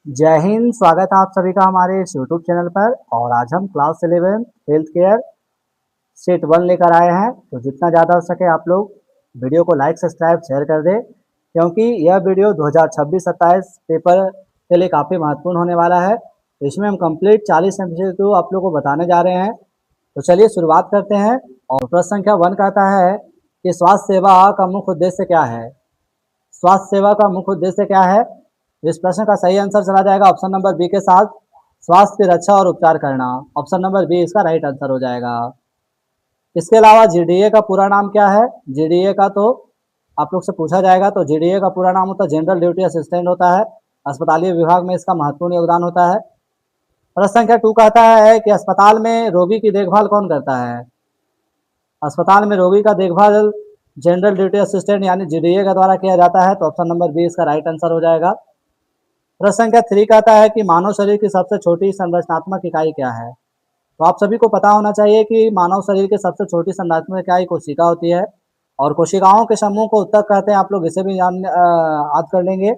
जय हिंद। स्वागत है आप सभी का हमारे इस यूट्यूब चैनल पर। और आज हम क्लास 11 हेल्थ केयर सेट 1 लेकर आए हैं। तो जितना ज़्यादा हो सके आप लोग वीडियो को लाइक सब्सक्राइब शेयर कर दें, क्योंकि यह वीडियो 2026-27 पेपर के लिए काफ़ी महत्वपूर्ण होने वाला है। इसमें हम कंप्लीट 40 MCQ आप लोग को बताने जा रहे हैं। तो चलिए शुरुआत करते हैं। और प्रश्न संख्या 1 कहता है कि स्वास्थ्य सेवा का मुख्य उद्देश्य क्या है। स्वास्थ्य सेवा का मुख्य उद्देश्य क्या है। इस प्रश्न का सही आंसर चला जाएगा ऑप्शन नंबर बी के साथ, स्वास्थ्य की रक्षा और उपचार करना। ऑप्शन नंबर बी इसका राइट आंसर हो जाएगा। इसके अलावा जीडीए का पूरा नाम क्या है। जीडीए का तो आप लोग से पूछा जाएगा। तो जीडीए का पूरा नाम होता है जनरल ड्यूटी असिस्टेंट होता है। अस्पतालीय विभाग में इसका महत्वपूर्ण योगदान होता है। प्रश्न संख्या 2 कहता है कि अस्पताल में रोगी की देखभाल कौन करता है। अस्पताल में रोगी का देखभाल जनरल ड्यूटी असिस्टेंट यानी जीडीए के द्वारा किया जाता है। तो ऑप्शन नंबर बी इसका राइट आंसर हो जाएगा। प्रश्न संख्या 3 कहता है कि मानव शरीर की सबसे छोटी संरचनात्मक इकाई क्या है। तो आप सभी को पता होना चाहिए कि मानव शरीर की सबसे छोटी संरचनात्मक इकाई कोशिका होती है। और कोशिकाओं के समूह को ऊतक कहते हैं। आप लोग इसे भी याद कर लेंगे।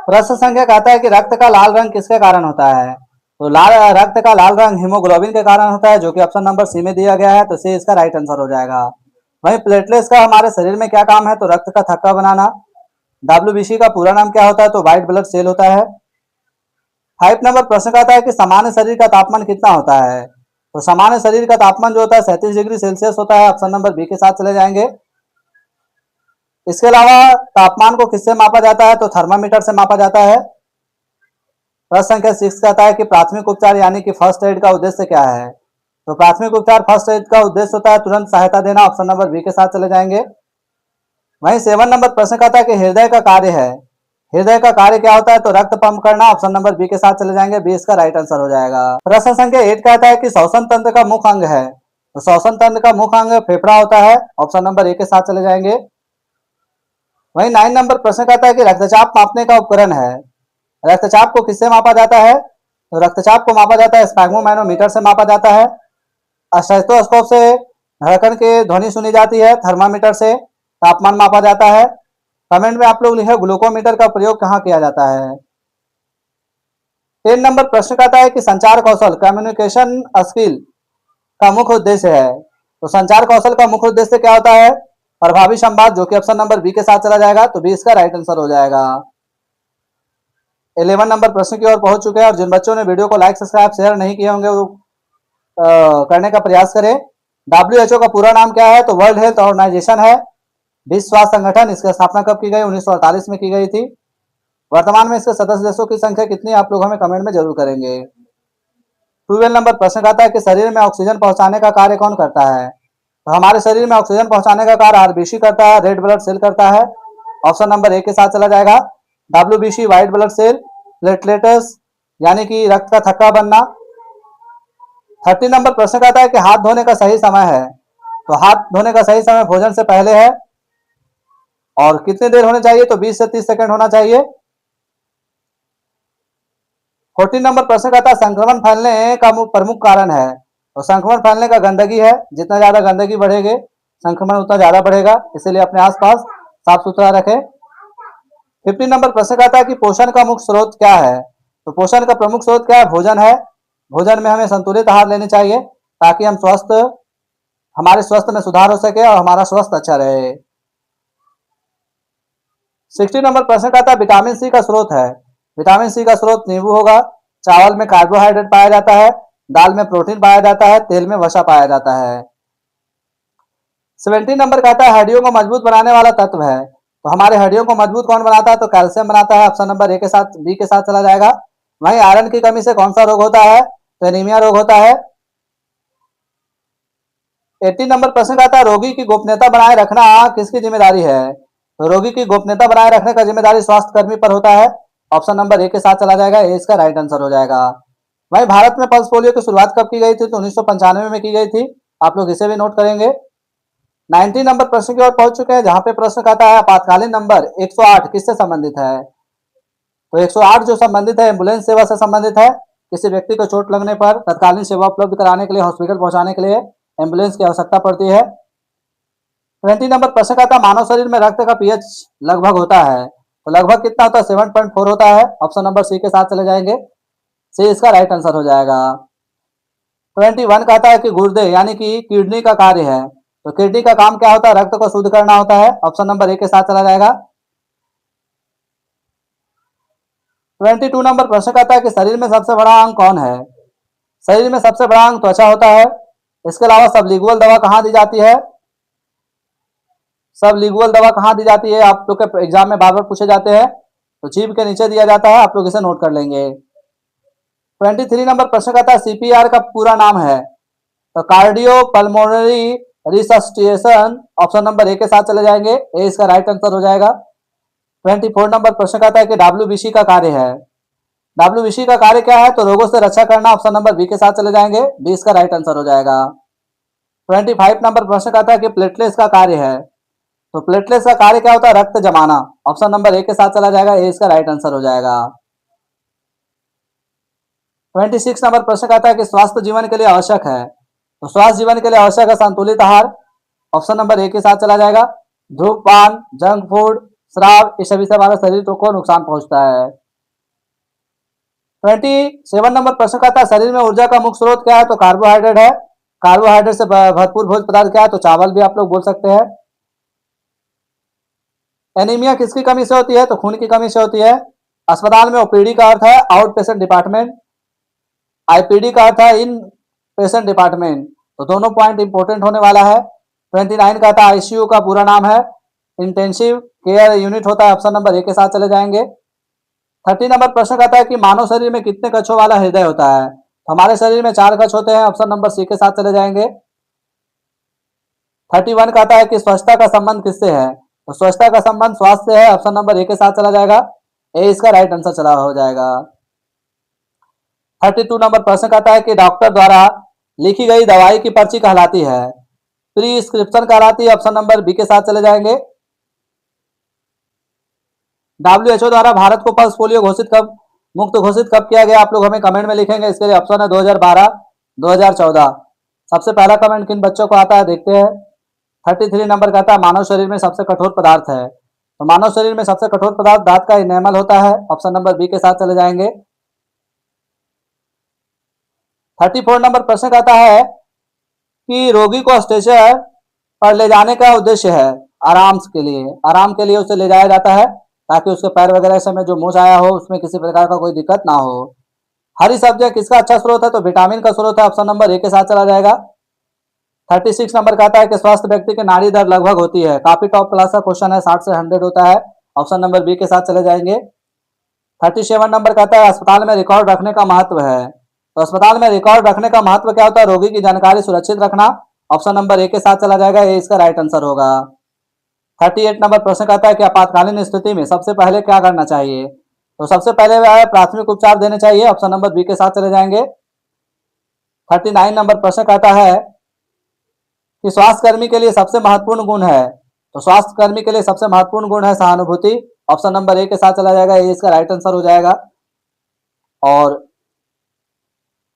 प्रश्न संख्या कहता है कि रक्त का लाल रंग किसके कारण होता है। तो रक्त का लाल रंग हीमोग्लोबिन के कारण होता है, जो कि ऑप्शन नंबर सी में दिया गया है। तो सी इसका राइट आंसर हो जाएगा। वहीं प्लेटलेट्स का हमारे शरीर में क्या काम है। तो रक्त का थक्का बनाना। डब्ल्यूबीसी का पूरा नाम क्या होता है। तो व्हाइट ब्लड सेल होता है। 5 नंबर प्रश्न कहता है कि सामान्य शरीर का तापमान कितना होता है। तो सामान्य शरीर का तापमान जो होता है 37 डिग्री सेल्सियस होता है। ऑप्शन नंबर बी के साथ चले जाएंगे। इसके अलावा तापमान को किससे मापा जाता है। तो थर्मामीटर से मापा जाता है। प्रश्न संख्या 6 कहता है कि प्राथमिक उपचार यानी कि फर्स्ट एड का उद्देश्य क्या है। तो प्राथमिक उपचार फर्स्ट एड का उद्देश्य होता है तुरंत सहायता देना। ऑप्शन नंबर बी के साथ चले जाएंगे। वहीं 7 नंबर प्रश्न कहता है कि हृदय का कार्य है। हृदय का कार्य क्या होता है। तो रक्त पंप करना। ऑप्शन नंबर बी के साथ चले जाएंगे। बी इसका राइट आंसर हो जाएगा। प्रश्न संख्या 8 कहता है कि श्वसन तंत्र का मुख्य अंग है। तो श्वसन तंत्र का मुख्य अंग फेफड़ा होता है। ऑप्शन नंबर ए के साथ चले जाएंगे। वहीं 9 नंबर प्रश्न कहता है कि रक्तचाप मापने का उपकरण है। रक्तचाप को किससे मापा जाता है। तो रक्तचाप को मापा जाता है स्फैग्मोमैनोमीटर से मापा जाता है। स्टेथोस्कोप से धड़कन की ध्वनि सुनी जाती है। थर्मामीटर से तापमान मापा जाता है। कमेंट में आप लोग लिखे ग्लूकोमीटर का प्रयोग कहाँ किया जाता है। 10 नंबर प्रश्न कहता है कि संचार कौशल कम्युनिकेशन स्किल का मुख्य उद्देश्य है। तो संचार कौशल का मुख्य उद्देश्य क्या होता है। प्रभावी संवाद, जो कि ऑप्शन नंबर बी के साथ चला जाएगा। तो बी इसका राइट आंसर हो जाएगा। 11 नंबर प्रश्न की ओर पहुंच चुके हैं। और जिन बच्चों ने वीडियो को लाइक सब्सक्राइब शेयर नहीं किए होंगे वो करने का प्रयास करें। WHO का पूरा नाम क्या है। तो वर्ल्ड हेल्थ ऑर्गेनाइजेशन है। विश्व स्वास्थ्य संगठन। इसकी स्थापना कब की गई। 1948 में की गई थी। वर्तमान में इसके सदस्य देशों की संख्या कितनी, आप लोग हमें कमेंट में जरूर करेंगे। 12 नंबर प्रश्न कहता है कि शरीर में ऑक्सीजन पहुंचाने का कार्य कौन करता है। तो हमारे शरीर में ऑक्सीजन पहुंचाने का कार्य आरबीसी करता है, रेड ब्लड सेल करता है। ऑप्शन नंबर ए के साथ चला जाएगा। WBC white blood cell, platelets यानी कि रक्त का थक्का बनना। 30 नंबर प्रश्न कहता है कि हाथ धोने का सही समय है। तो हाथ धोने का सही समय भोजन से पहले है। और कितनी देर होनी चाहिए। तो 20 से 30 सेकंड होना चाहिए। 14 नंबर प्रश्न कहता है संक्रमण फैलने का प्रमुख कारण है। तो संक्रमण फैलने का गंदगी है। जितना ज्यादा गंदगी बढ़ेगी संक्रमण उतना ज्यादा बढ़ेगा, इसीलिए अपने आसपास साफ सुथरा रखें। 15 नंबर प्रश्न कहता है कि पोषण का मुख्य स्रोत क्या है। तो पोषण का प्रमुख स्रोत क्या है। भोजन है। भोजन में हमें संतुलित आहार लेनी चाहिए ताकि हम हमारे स्वास्थ्य में सुधार हो सके और हमारा स्वास्थ्य अच्छा रहे। 60 नंबर प्रश्न कहता है विटामिन सी का स्रोत है। विटामिन सी का स्रोत नींबू होगा। चावल में कार्बोहाइड्रेट पाया जाता है। दाल में प्रोटीन पाया जाता है। तेल में वसा पाया जाता है। 17 नंबर कहता है हड्डियों को मजबूत बनाने वाला तत्व है। तो हमारे हड्डियों को मजबूत कौन बनाता है। तो कैल्शियम बनाता है। ऑप्शन नंबर ए के साथ बी के साथ चला जाएगा। वहीं आयरन की कमी से कौन सा रोग होता है। तो एनीमिया रोग होता है। 18 नंबर प्रश्न कहता है रोगी की गोपनीयता बनाए रखना किसकी जिम्मेदारी है। तो रोगी की गोपनीयता बनाए रखने का जिम्मेदारी स्वास्थ्य कर्मी पर होता है। ऑप्शन नंबर ए के साथ चला जाएगा। ए इसका राइट आंसर हो जाएगा। वहीं भारत में पल्स पोलियो की शुरुआत कब की गई थी। तो 1995 में की गई थी। आप लोग इसे भी नोट करेंगे। 90 नंबर प्रश्न की ओर पहुंच चुके हैं, जहां पे प्रश्न कहता है आपातकालीन नंबर 108 किससे संबंधित है। तो 108 जो संबंधित है एम्बुलेंस सेवा से संबंधित है। किसी व्यक्ति को चोट लगने पर तत्कालीन सेवा उपलब्ध कराने के लिए हॉस्पिटल पहुंचाने के लिए एम्बुलेंस की आवश्यकता पड़ती है। 20 नंबर प्रश्न कहता है मानव शरीर में रक्त का पीएच लगभग होता है। तो लगभग कितना होता है, 7.4 होता है। ऑप्शन नंबर सी के साथ चले जाएंगे, सी इसका राइट आंसर हो जाएगा। 21 कहता है कि गुर्दे यानी कि किडनी का कार्य है, तो किडनी का काम क्या होता है, रक्त को शुद्ध करना होता है। ऑप्शन नंबर ए के साथ चला जाएगा। 22 नंबर प्रश्न कहता है कि शरीर में सबसे बड़ा अंग कौन है। शरीर में सबसे बड़ा अंग त्वचा होता है। इसके अलावा सबलिंगुअल दवा कहाँ दी जाती है, सबलिंगुअल दवा कहाँ दी जाती है, आप लोग के एग्जाम में बार बार पूछे जाते हैं, तो जीभ के नीचे दिया जाता है, आप लोग इसे नोट कर लेंगे। 23 नंबर प्रश्न कहता है सीपीआर का पूरा नाम है, तो cardio pulmonary resuscitation. Option number A के साथ चले जाएंगे, ए इसका राइट आंसर हो जाएगा। 24 नंबर प्रश्न कहता है कि डब्ल्यूबीसी का कार्य है, डब्ल्यूबीसी का कार्य क्या है, तो रोगों से रक्षा करना। ऑप्शन नंबर बी के साथ चले जाएंगे, बी इसका राइट आंसर हो जाएगा। 25 नंबर प्रश्न कहता है कि प्लेटलेट्स का कार्य है, तो प्लेटलेट्स का कार्य क्या होता है, रक्त जमाना। ऑप्शन नंबर ए के साथ चला जाएगा, ए इसका राइट आंसर हो जाएगा। 26 नंबर प्रश्न कहता है कि स्वास्थ्य जीवन के लिए आवश्यक है, तो स्वास्थ्य जीवन के लिए आवश्यक है संतुलित आहार। ऑप्शन नंबर ए के साथ चला जाएगा। धूमपान, जंक फूड, शराब, ये सभी से हमारे शरीर को नुकसान पहुंचता है। 27 नंबर प्रश्न कहता है शरीर में ऊर्जा का मुख्य स्रोत क्या है, तो कार्बोहाइड्रेट है। कार्बोहाइड्रेट से भरपूर भोज्य पदार्थ क्या है, तो चावल भी आप लोग बोल सकते हैं। एनीमिया किसकी कमी से होती है, तो खून की कमी से होती है। अस्पताल में ओपीडी का अर्थ है आउट पेशेंट डिपार्टमेंट, आईपीडी का अर्थ है इन पेशेंट डिपार्टमेंट, तो दोनों पॉइंट इंपॉर्टेंट होने वाला है। 29 का था आईसीयू का पूरा नाम है इंटेंसिव केयर यूनिट होता है। ऑप्शन नंबर ए के साथ चले जाएंगे। 30 नंबर प्रश्न कहता है कि मानव शरीर में कितने कक्षों वाला हृदय होता है, तो हमारे शरीर में 4 कक्ष होते हैं। ऑप्शन नंबर सी के साथ चले जाएंगे। 31 कहता है कि स्वच्छता का संबंध किससे है, तो स्वच्छता का संबंध स्वास्थ्य से है। ऑप्शन नंबर ए के साथ चला जाएगा, ए इसका राइट आंसर चला हो जाएगा। 32 नंबर प्रश्न कहता है कि डॉक्टर द्वारा लिखी गई दवाई की पर्ची कहलाती है, प्रिस्क्रिप्शन कहलाती है। ऑप्शन नंबर बी के साथ चले जाएंगे। WHO द्वारा भारत को पल्स पोलियो मुक्त घोषित कब किया गया, आप लोग हमें कमेंट में लिखेंगे। इसके लिए ऑप्शन है 2012, 2014। सबसे पहला कमेंट किन बच्चों को आता है, देखते हैं। 33 नंबर कहता है मानव शरीर में सबसे कठोर पदार्थ है, तो मानव शरीर में सबसे कठोर पदार्थ दांत का इनेमल होता है। ऑप्शन नंबर बी के साथ चले जाएंगे। 34 नंबर प्रश्न कहता है कि रोगी को स्ट्रेचर पर ले जाने का उद्देश्य है आराम के लिए उसे ले जाया जाता है, ताकि उसके पैर वगैरह से में जो मोच आया हो उसमें किसी प्रकार का कोई दिक्कत ना हो। हरी सब्जियां किसका अच्छा स्रोत है, तो विटामिन का स्रोत है। ऑप्शन नंबर ए के साथ चला जाएगा। 36 नंबर कहता है कि स्वस्थ व्यक्ति की नाड़ी दर लगभग होती है, काफी टॉप क्लास का क्वेश्चन है, 60 से 100 होता है। ऑप्शन नंबर बी के साथ चले जाएंगे। 37 नंबर कहता है अस्पताल में रिकॉर्ड रखने का महत्व है, तो अस्पताल में रिकॉर्ड रखने का महत्व क्या होता है, रोगी की जानकारी सुरक्षित रखना। ऑप्शन नंबर ए के साथ चला जाएगा, ए इसका राइट आंसर होगा। 38 नंबर प्रश्न कहता है कि आपातकालीन स्थिति में सबसे पहले क्या करना चाहिए, तो सबसे पहले प्राथमिक उपचार देने चाहिए। ऑप्शन नंबर बी के साथ चले जाएंगे। 39 नंबर प्रश्न कहता है कि स्वास्थ्य कर्मी के लिए सबसे महत्वपूर्ण गुण है, तो स्वास्थ्य कर्मी के लिए सबसे महत्वपूर्ण गुण है सहानुभूति। ऑप्शन नंबर ए के साथ चला जाएगा, ए इसका राइट आंसर हो जाएगा। और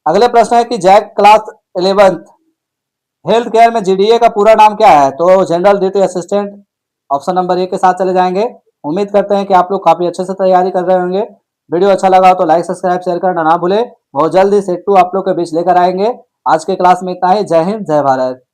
अगले प्रश्न है कि जैक क्लास 11 हेल्थ केयर में जीडीए का पूरा नाम क्या है, तो general duty assistant. Option number A के साथ चले जाएंगे। उम्मीद करते हैं कि आप लोग काफी अच्छे से तैयारी कर रहे होंगे। वीडियो अच्छा लगा हो तो लाइक सब्सक्राइब शेयर करना ना भूले। बहुत जल्दी सेट 2 आप लोग के बीच लेकर आएंगे। आज के क्लास में इतना ही। जय हिंद, जय भारत।